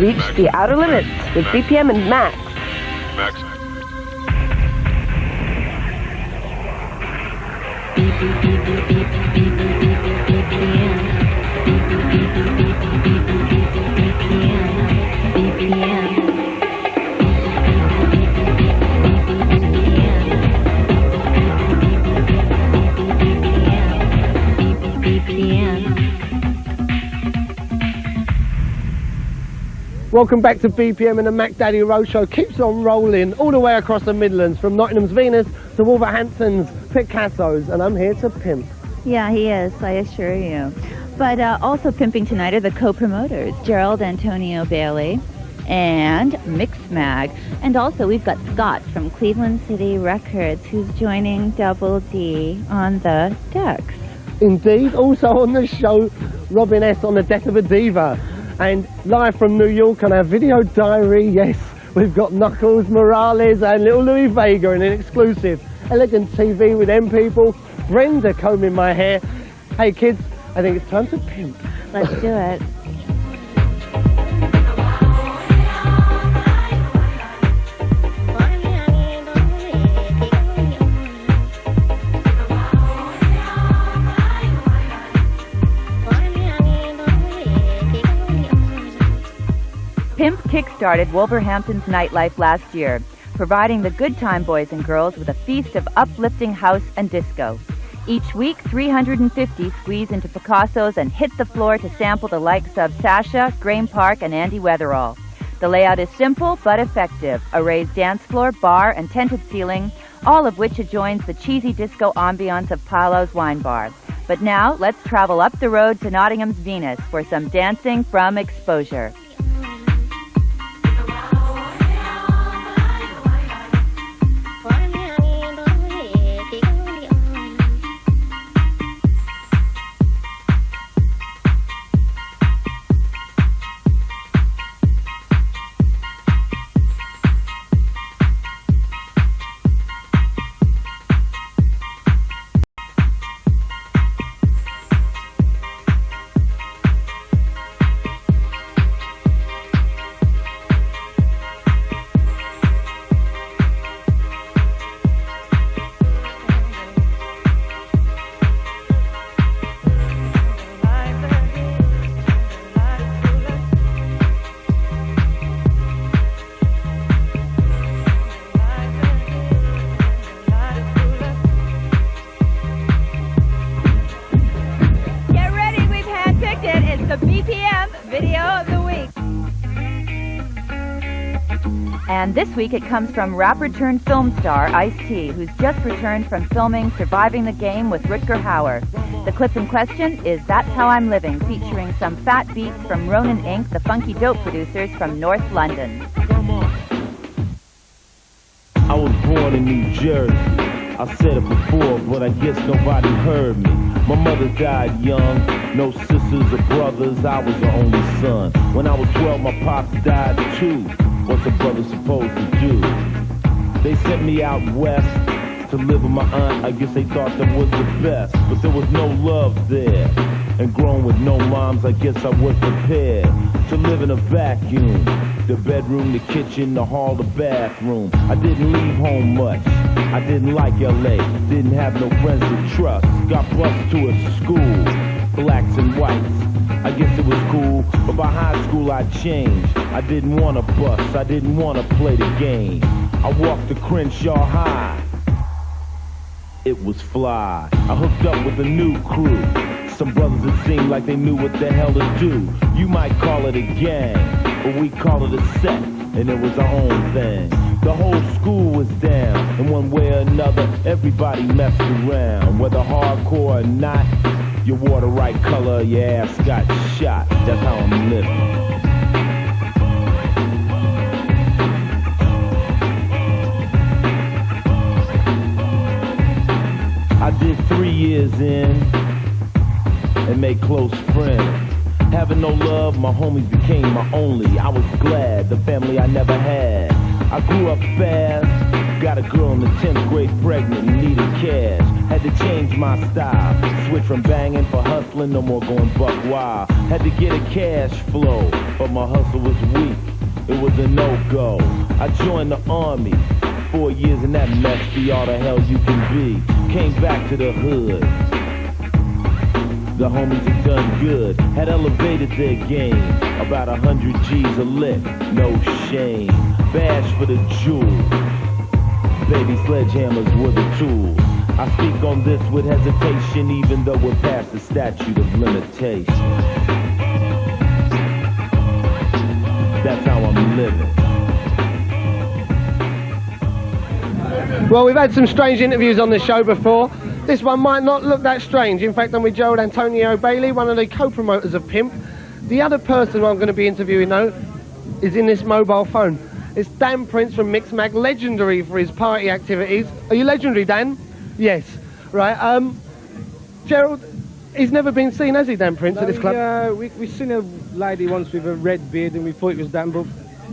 Reach the outer limits with BPM and Max. Welcome back to BPM, and the Mac Daddy Road Show keeps on rolling all the way across the Midlands, from Nottingham's Venus to Wolverhampton's Picasso's, and I'm here to pimp. Yeah, he is, I assure you. But also pimping tonight are the co-promoters, Gerald Antonio Bailey and Mixmag. And also we've got Scott from Cleveland City Records, who's joining Double D on the decks. Indeed. Also on the show, Robin S. on the deck of a diva. And live from New York on our video diary, yes, we've got Knuckles, Morales and little Louis Vega in an exclusive Elegant TV with them people. Brenda combing my hair. Hey kids, I think it's time to pimp. Let's do it. Pimp kick-started Wolverhampton's nightlife last year, providing the good time boys and girls with a feast of uplifting house and disco. Each week, 350 squeeze into Picasso's and hit the floor to sample the likes of Sasha, Graham Park, and Andy Weatherall. The layout is simple but effective: a raised dance floor, bar, and tented ceiling, all of which adjoins the cheesy disco ambiance of Paolo's Wine Bar. But now, let's travel up the road to Nottingham's Venus for some dancing from exposure. And this week it comes from rap-returned film star Ice-T, who's just returned from filming Surviving the Game with Rutger Hauer. The clip in question is That's How I'm Living, featuring some fat beats from Ronin Inc., the funky dope producers from North London. I was born in New Jersey. I said it before, but I guess nobody heard me. My mother died young, no sisters or brothers, I was the only son. When I was 12, my pops died too. What's a brother supposed to do? They sent me out west to live with my aunt. I guess they thought that was the best, but there was no love there. And growing with no moms, I guess I was prepared to live in a vacuum. The bedroom, the kitchen, the hall, the bathroom. I didn't leave home much. I didn't like LA, didn't have no friends to trust. Got bused to a school, blacks and whites. I guess it was cool, but by high school I changed. I didn't want to bust, I didn't want to play the game. I walked to Crenshaw High. It was fly. I hooked up with a new crew. Some brothers that seemed like they knew what the hell to do. You might call it a gang, but we call it a set, and it was our own thing. The whole school was down, in one way or another, everybody messed around. Whether hardcore or not, you wore the right color, your ass got shot. That's how I'm living. I did 3 years in and made close friends. Having no love, my homies became my only. I was glad, the family I never had. I grew up fast, Got a girl in the 10th grade pregnant and needed cash. Had to change my style. Switch from banging for hustling, no more going buck wild. Had to get a cash flow, but my hustle was weak. It was a no-go. I joined the army. 4 years in that mess, be all the hell you can be. Came back to the hood. The homies had done good, had elevated their game. About 100 G's a lick, no shame. Bash for the jewels. Baby sledgehammers were the tools. I speak on this with hesitation, even though we're past the statute of limitation. That's how I'm living. Well, we've had some strange interviews on the show before. This one might not look that strange. In fact, I'm with Gerald Antonio Bailey, one of the co-promoters of Pimp. The other person I'm going to be interviewing, though, is in this mobile phone. It's Dan Prince from Mixmag, legendary for his party activities. Are you legendary, Dan? Yes. Right. Gerald, he's never been seen, has he, Dan Prince, at this club? We've seen a lady once with a red beard and we thought it was Dan, but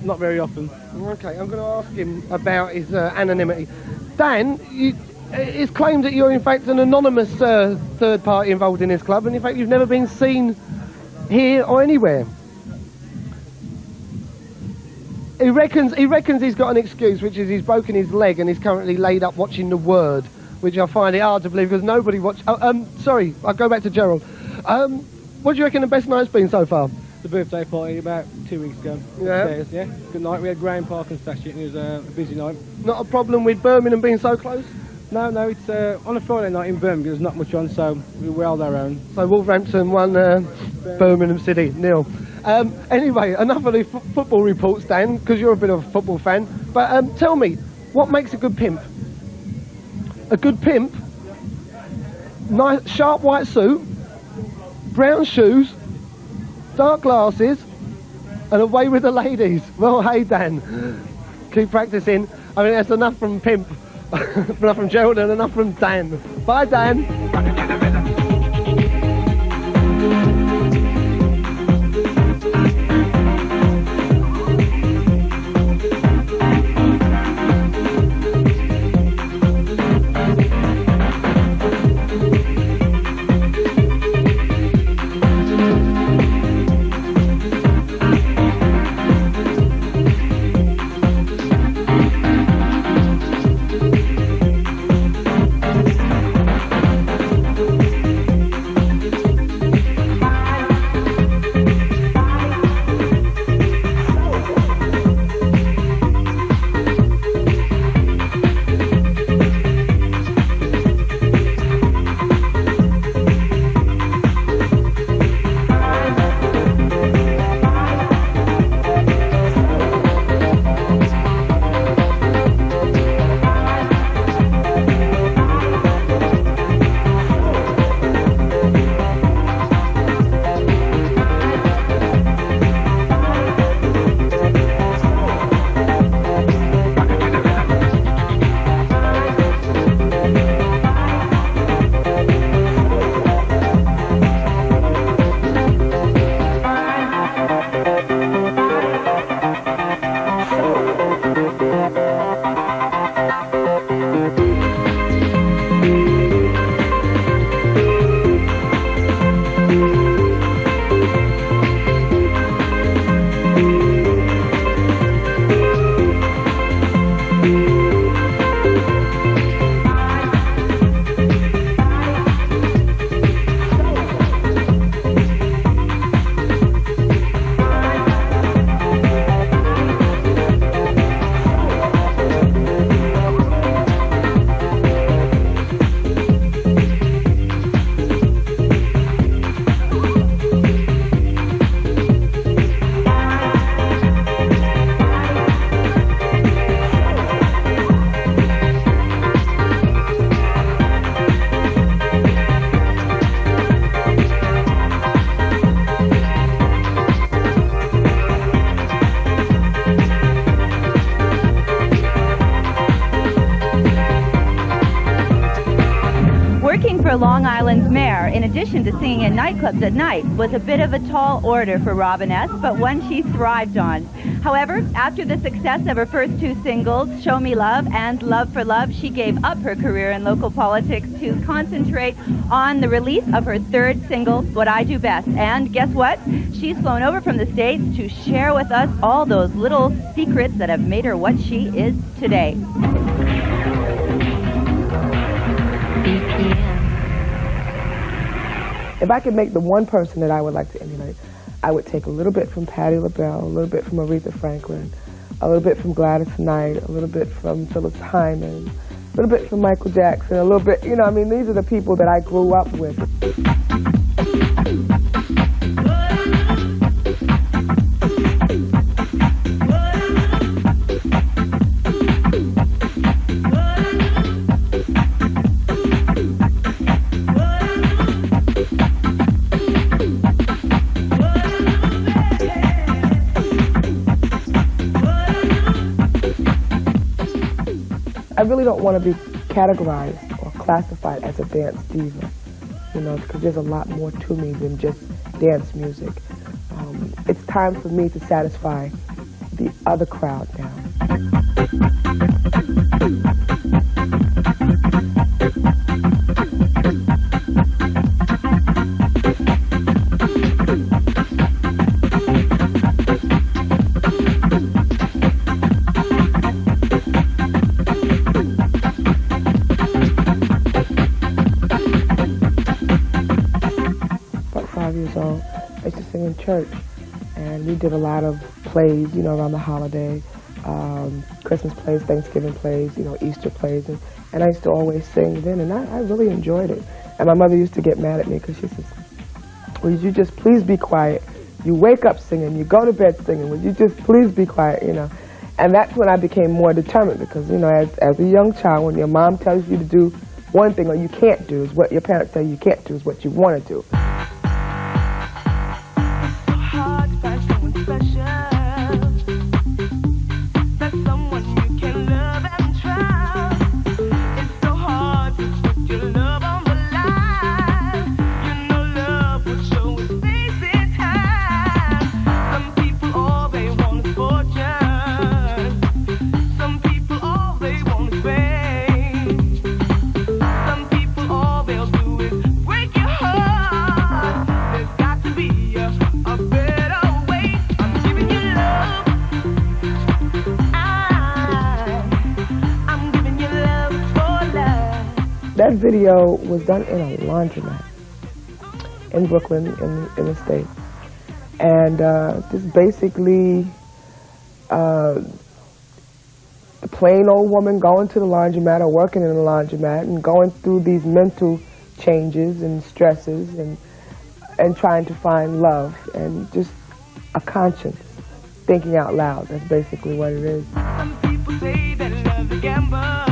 not very often. Okay, I'm going to ask him about his anonymity. Dan, it's claimed that you're in fact an anonymous third party involved in this club, and in fact you've never been seen here or anywhere. He reckons he's got an excuse, which is he's broken his leg and he's currently laid up watching The Word, which I find it hard to believe because nobody watched... sorry, I'll go back to Gerald. What do you reckon the best night's been so far? The birthday party about 2 weeks ago. Yeah. Upstairs, yeah. Good night. We had Graham Park and Stash it and it was a busy night. Not a problem with Birmingham being so close? No, it's on a Friday night in Birmingham. There's not much on, so we held our own. So Wolverhampton won, Birmingham City 0. Anyway, enough of the football reports, Dan, because you're a bit of a football fan. But tell me, what makes a good pimp? A good pimp? Nice, sharp white suit, brown shoes, dark glasses, and away with the ladies. Well, hey, Dan, keep practicing. I mean, that's enough from Pimp, enough from Gerald, and enough from Dan. Bye, Dan. Long Island's mayor, in addition to singing in nightclubs at night, was a bit of a tall order for Robinette, but one she thrived on. However, after the success of her first two singles, Show Me Love and Love for Love, she gave up her career in local politics to concentrate on the release of her third single, What I Do Best. And guess what? She's flown over from the States to share with us all those little secrets that have made her what she is today. If I could make the one person that I would like to emulate, I would take a little bit from Patti LaBelle, a little bit from Aretha Franklin, a little bit from Gladys Knight, a little bit from Phyllis Hyman, a little bit from Michael Jackson, a little bit, you know, I mean, these are the people that I grew up with. I really don't want to be categorized or classified as a dance diva, you know, because there's a lot more to me than just dance music. It's time for me to satisfy the other crowd now. Years old, I used to sing in church, and we did a lot of plays, you know, around the holiday, Christmas plays, Thanksgiving plays, you know, Easter plays, and I used to always sing then, and I really enjoyed it. And my mother used to get mad at me because she says, "Would you just please be quiet? You wake up singing, you go to bed singing, would you just please be quiet?" You know, and that's when I became more determined because, you know, as a young child, when your mom tells you to do one thing or you can't do, is what your parents tell you can't do, is what you want to do. That video was done in a laundromat in Brooklyn, in the States. And just basically the plain old woman going to the laundromat or working in the laundromat and going through these mental changes and stresses and trying to find love and just a conscience, thinking out loud. That's basically what it is. Some people say that love's a gamble.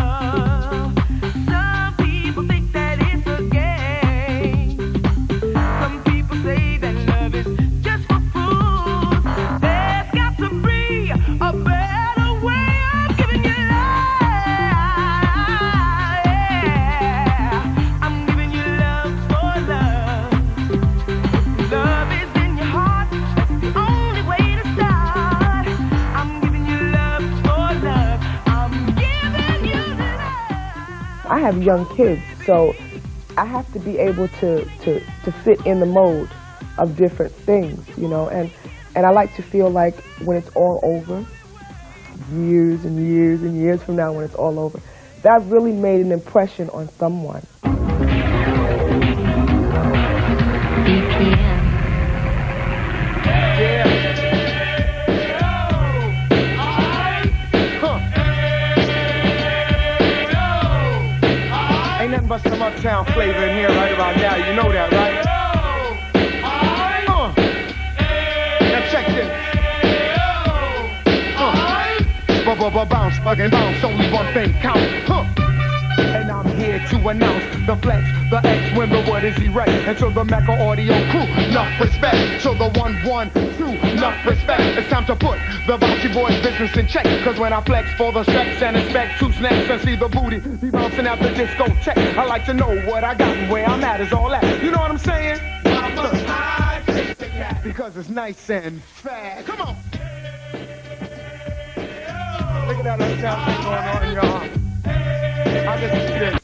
I have young kids, so I have to be able to fit in the mode of different things, you know, and I like to feel like when it's all over, years and years and years from now when it's all over, that I've really made an impression on someone. But some uptown flavor in here right about now, you know that, right? Now check this. Bounce, fucking bounce, only one thing counts. And I'm here to announce the flex, the X, when the word is erect. And to the Mecca audio crew, enough respect. To the 112, enough respect. It's time to put the Bouncy Boys business in check. Cause when I flex for the stretch and expect two snaps and see the booty be bouncing out the disco check, I like to know what I got and where I'm at is all that. You know what I'm saying? Because it's nice and fat. Come on. Look at that uptown thing going on, y'all. I just